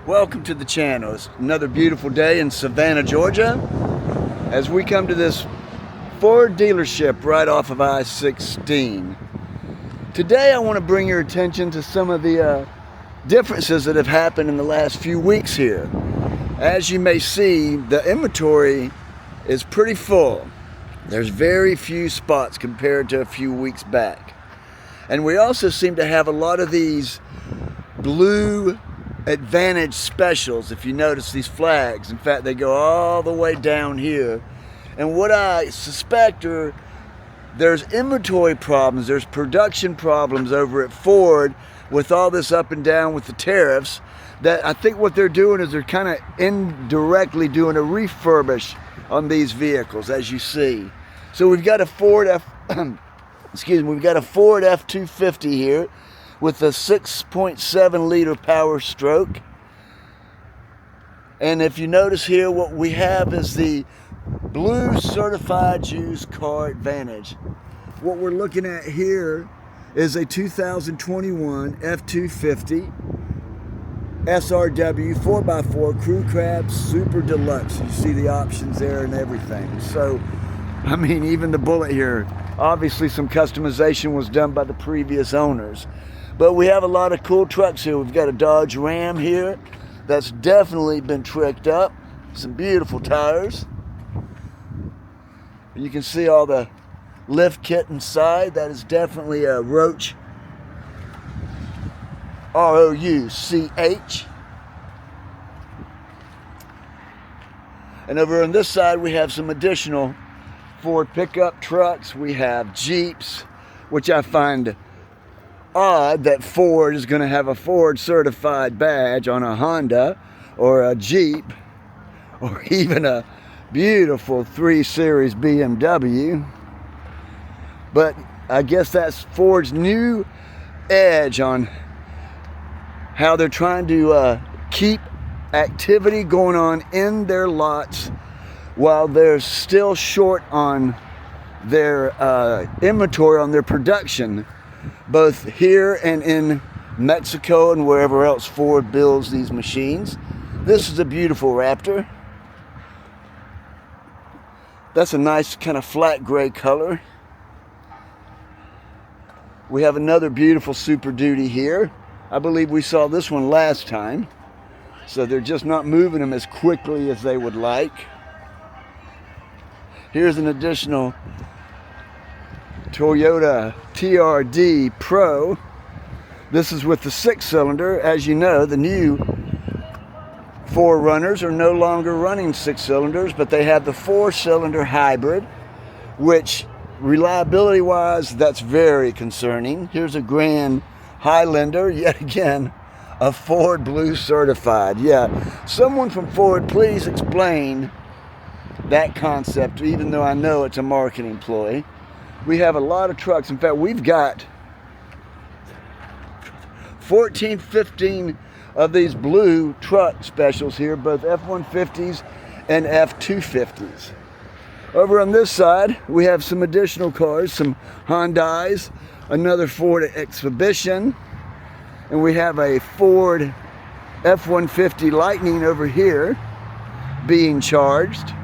Welcome to the channel. It's another beautiful day in Savannah, Georgia, as we come to this Ford dealership right off of I-16. Today I want to bring your attention to some of the differences that have happened in the last few weeks here. As you may see, the inventory is pretty full. There's very few spots compared to a few weeks back. And we also seem to have a lot of these blue Advantage specials. If you notice these flags, in fact, they go all the way down here. And what I suspect are there's inventory problems, there's production problems over at Ford with all this up and down with the tariffs, that I think what they're doing is they're kind of indirectly doing a refurbish on these vehicles, as you see. So we've got a Ford we've got a Ford F-250 here with a 6.7 liter power stroke. And if you notice here, what we have is the blue certified used car Advantage. What we're looking at here is a 2021 F-250 SRW 4x4 Crew Cab Super Deluxe. You see the options there and everything. So, I mean, even the bullet here, obviously some customization was done by the previous owners. But we have a lot of cool trucks here. We've got a Dodge Ram here that's definitely been tricked up. Some beautiful tires. You can see all the lift kit inside. That is definitely a Roach, R-O-U-C-H. And over on this side we have some additional Ford pickup trucks. We have Jeeps, which I find odd that Ford is going to have a Ford certified badge on a Honda or a Jeep or even a beautiful 3 Series BMW. But I guess that's Ford's new edge on how they're trying to keep activity going on in their lots while they're still short on their inventory, on their production, both here and in Mexico and wherever else Ford builds these machines. This is a beautiful Raptor. That's a nice kind of flat gray color. We have another beautiful Super Duty here. I believe we saw this one last time. So they're just not moving them as quickly as they would like. Here's an additional Toyota TRD Pro. This is with the 6-cylinder. As you know, the new 4Runners are no longer running 6-cylinders, but they have the 4-cylinder hybrid, which reliability wise, that's very concerning. Here's a Grand Highlander, yet again a Ford Blue certified. Yeah, someone from Ford, please explain that concept, even though I know it's a marketing ploy. We have a lot of trucks. In fact, we've got 14, 15 of these blue truck specials here, both F-150s and F-250s. Over on this side, we have some additional cars, some Hyundais, another Ford Expedition, and we have a Ford F-150 Lightning over here being charged.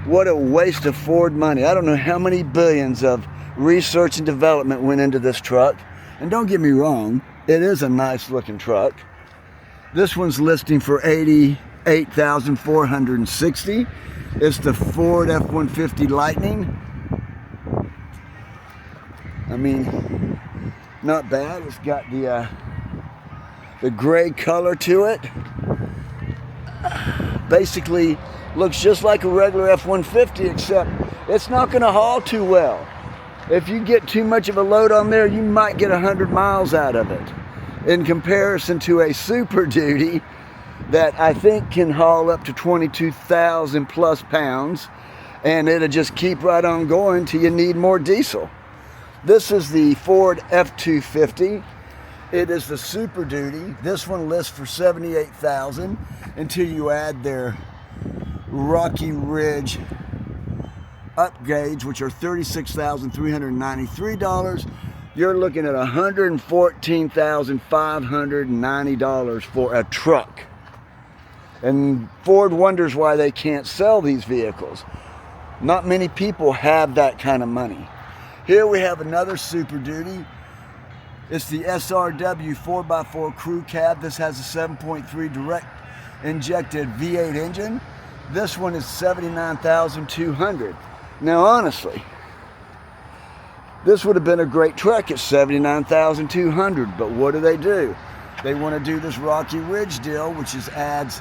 What a waste of Ford money. I don't know how many billions of research and development went into this truck. And don't get me wrong, it is a nice looking truck. This one's listing for $88,460. It's the Ford F-150 Lightning. I mean, not bad. It's got the gray color to it. Basically looks just like a regular F-150, except it's not going to haul too well. If you get too much of a load on there, you might get 100 miles out of it, in comparison to a Super Duty that I think can haul up to 22,000 plus pounds, and it'll just keep right on going till you need more diesel. This is the Ford F-250. It is the Super Duty. This one lists for $78,000 until you add their Rocky Ridge upgrades, which are $36,393. You're looking at $114,590 for a truck. And Ford wonders why they can't sell these vehicles. Not many people have that kind of money. Here we have another Super Duty. It's the SRW 4x4 Crew Cab. This has a 7.3 direct injected V8 engine. This one is $79,200. Now honestly, this would have been a great truck at $79,200, but what do? They want to do this Rocky Ridge deal, which adds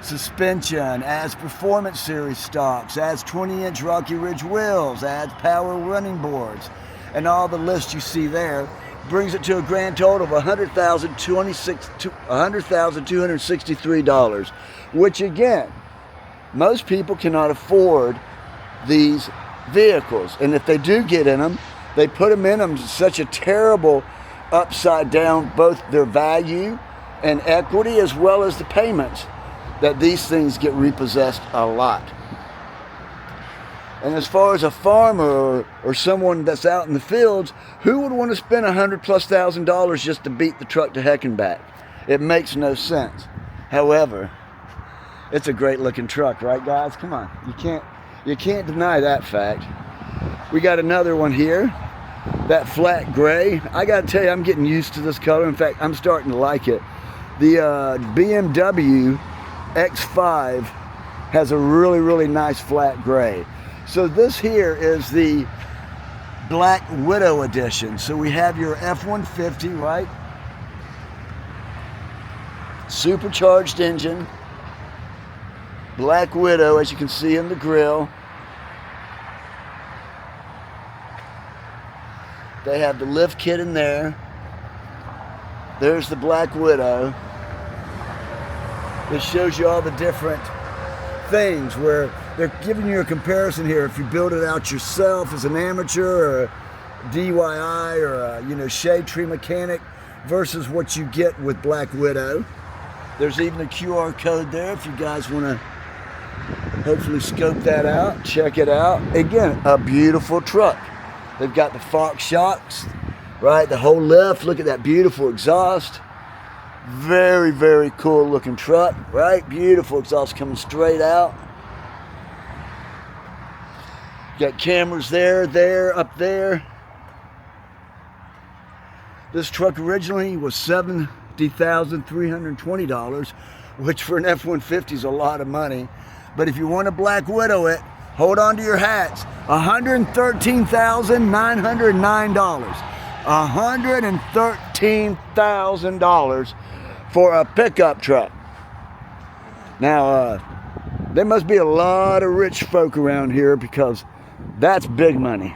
suspension, adds Performance Series stocks, adds 20-inch Rocky Ridge wheels, adds power running boards, and all the list you see there brings it to a grand total of $100,263, which again, most people cannot afford these vehicles. And if they do get in them, they put them in such a terrible upside down, both their value and equity as well as the payments, that these things get repossessed a lot. And as far as a farmer or someone that's out in the fields, who would want to spend $100,000+ just to beat the truck to heck and back? It makes no sense. However, it's a great looking truck, right guys? Come on, you can't deny that fact. We got another one here, that flat gray. I gotta tell you, I'm getting used to this color. In fact, I'm starting to like it. The BMW X5 has a really, really nice flat gray. So this here is the Black Widow edition. So we have your F-150, right? Supercharged engine. Black Widow, as you can see in the grill. They have the lift kit in there. There's the Black Widow. This shows you all the different things where they're giving you a comparison here. If you build it out yourself as an amateur or a DIY or a shade tree mechanic versus what you get with Black Widow. There's even a QR code there if you guys want to hopefully scope that out, check it out. Again, a beautiful truck. They've got the Fox shocks, right? The whole lift. Look at that beautiful exhaust. Very, very cool looking truck, right? Beautiful exhaust coming straight out. Got cameras there, up there. This truck originally was $70,320, which for an F-150 is a lot of money. But if you want to Black Widow it, hold on to your hats. $113,909. $113,000 for a pickup truck. Now, there must be a lot of rich folk around here because that's big money.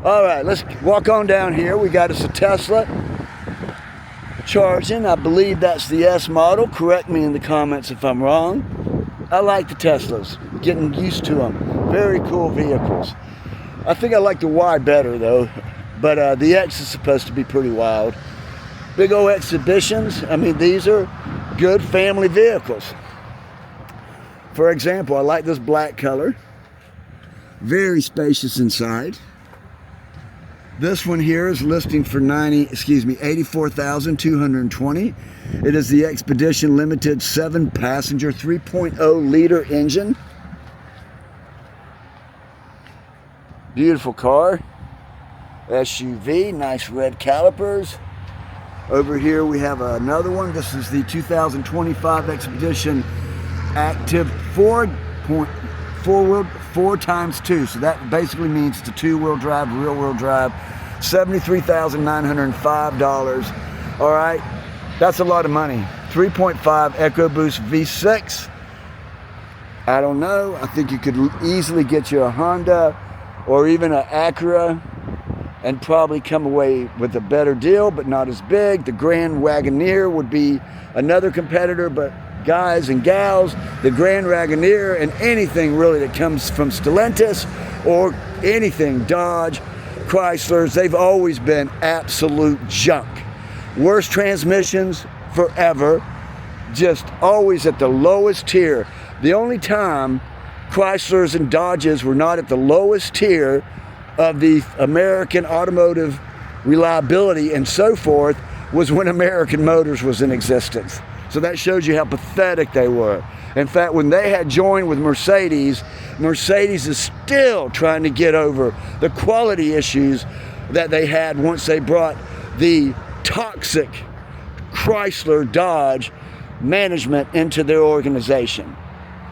All right, let's walk on down here. We got us a Tesla charging. I believe that's the S model. Correct me in the comments if I'm wrong. I like the Teslas. Getting used to them. Very cool vehicles. I think I like the Y better though. But the X is supposed to be pretty wild. Big old exhibitions. I mean, these are good family vehicles. For example, I like this black color. Very spacious inside. This one here is listing for $84,220. It is the Expedition Limited 7-passenger 3.0 liter engine. Beautiful car. SUV, nice red calipers. Over here we have another one. This is the 2025 Expedition Active 4x2. So that basically means it's a two-wheel drive, rear-wheel drive. $73,905. All right, that's a lot of money. 3.5 EcoBoost V6. I don't know. I think you could easily get you a Honda or even an Acura and probably come away with a better deal, but not as big. The Grand Wagoneer would be another competitor, but guys and gals, the Grand Wagoneer and anything really that comes from Stellantis or anything Dodge, Chryslers, they've always been absolute junk. Worst transmissions forever, just always at the lowest tier. The only time Chryslers and Dodges were not at the lowest tier of the American automotive reliability and so forth was when American Motors was in existence. So that shows you how pathetic they were. In fact, when they had joined with Mercedes, Mercedes is still trying to get over the quality issues that they had once they brought the toxic Chrysler Dodge management into their organization.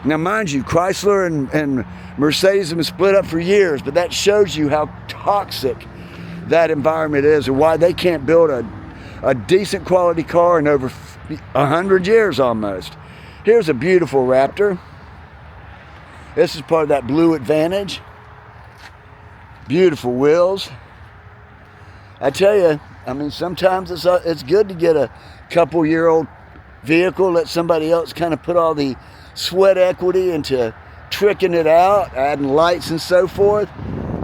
Now, mind you, Chrysler and Mercedes have been split up for years, but that shows you how toxic that environment is and why they can't build a decent quality car in over 100 years almost. Here's a beautiful Raptor. This is part of that Blue Advantage. Beautiful wheels. I tell you, I mean, sometimes it's good to get a couple-year-old vehicle, let somebody else kind of put all the sweat equity into tricking it out, adding lights and so forth.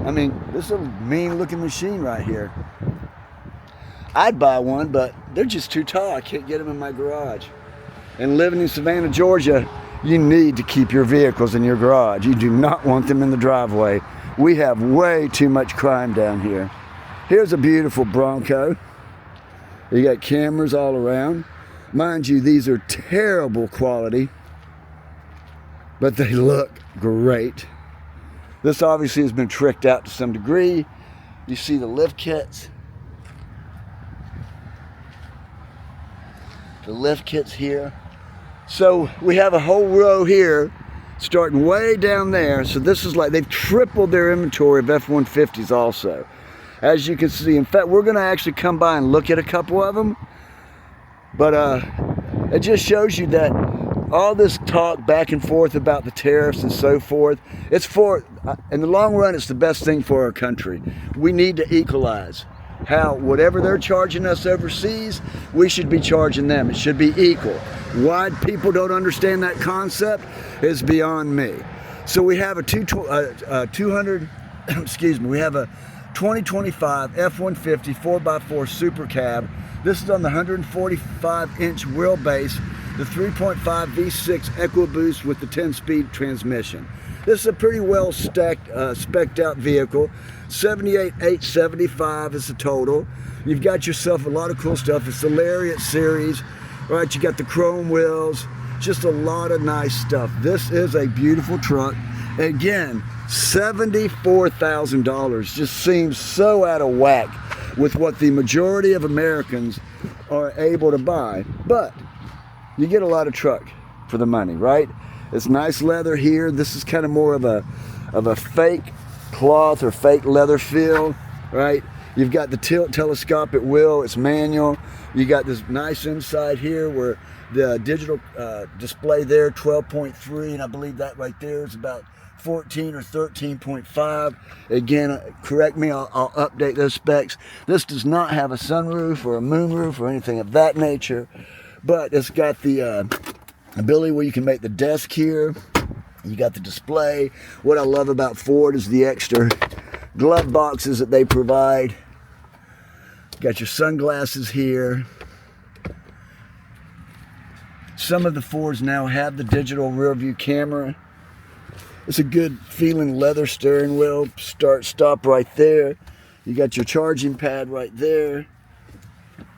I mean, this is a mean-looking machine right here. I'd buy one, but they're just too tall. I can't get them in my garage. And living in Savannah, Georgia, you need to keep your vehicles in your garage. You do not want them in the driveway. We have way too much crime down here. Here's a beautiful Bronco. You got cameras all around. Mind you, these are terrible quality, but they look great. This obviously has been tricked out to some degree. You see the lift kits. The lift kits here. So we have a whole row here starting way down there. So this is like they've tripled their inventory of F-150s also. As you can see, in fact, we're going to actually come by and look at a couple of them. But it just shows you that all this talk back and forth about the tariffs and so forth, it's for, in the long run, it's the best thing for our country. We need to equalize. How whatever they're charging us overseas, we should be charging them. It should be equal. Why people don't understand that concept is beyond me. So we have a 2025 F-150 4x4 Super Cab. This is on the 145-inch wheelbase, the 3.5 V6 EcoBoost with the 10-speed transmission. This is a pretty well spec'd out vehicle. 78,875 is the total. You've got yourself a lot of cool stuff. It's the Lariat series, right? You got the chrome wheels, just a lot of nice stuff. This is a beautiful truck. Again, $74,000 just seems so out of whack with what the majority of Americans are able to buy. But you get a lot of truck for the money, right? It's nice leather here. This is kind of more of a fake cloth or fake leather feel, right? You've got the telescopic wheel. It's manual. You got this nice inside here where the digital display there, 12.3, and I believe that right there is about 14 or 13.5. Again, correct me, I'll update those specs. This does not have a sunroof or a moonroof or anything of that nature, but it's got the ability where you can make the desk here. You got the display. What I love about Ford is the extra glove boxes that they provide. Got your sunglasses here. Some of the Fords now have the digital rear view camera. It's a good feeling leather steering wheel. Start, stop right there. You got your charging pad right there.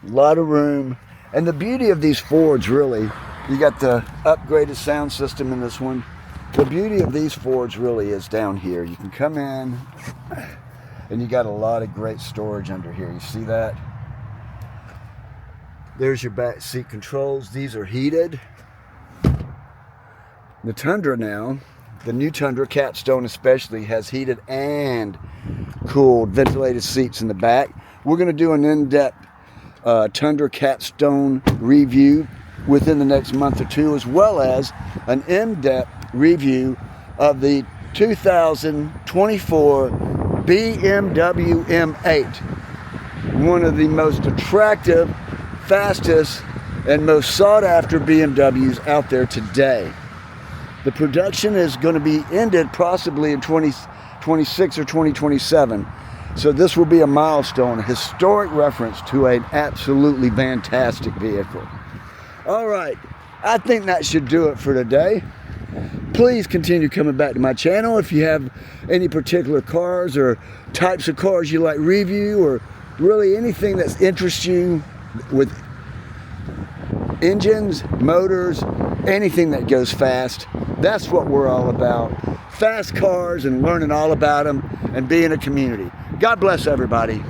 A lot of room. And the beauty of these Fords, really, you got the upgraded sound system in this one. The beauty of these Fords really is down here. You can come in and you got a lot of great storage under here. You see that? There's your back seat controls. These are heated. The Tundra now, the new Tundra, Capstone especially, has heated and cooled ventilated seats in the back. We're going to do an in-depth Tundra Capstone review within the next month or two, as well as an in-depth review of the 2024 BMW M8, one of the most attractive, fastest, and most sought-after BMWs out there today. The production is going to be ended possibly in 2026 or 2027. So this will be a milestone, a historic reference to an absolutely fantastic vehicle. All right, I think that should do it for today. Please continue coming back to my channel if you have any particular cars or types of cars you like review, or really anything that interests you with engines, motors, anything that goes fast. That's what we're all about. Fast cars and learning all about them and being a community. God bless everybody.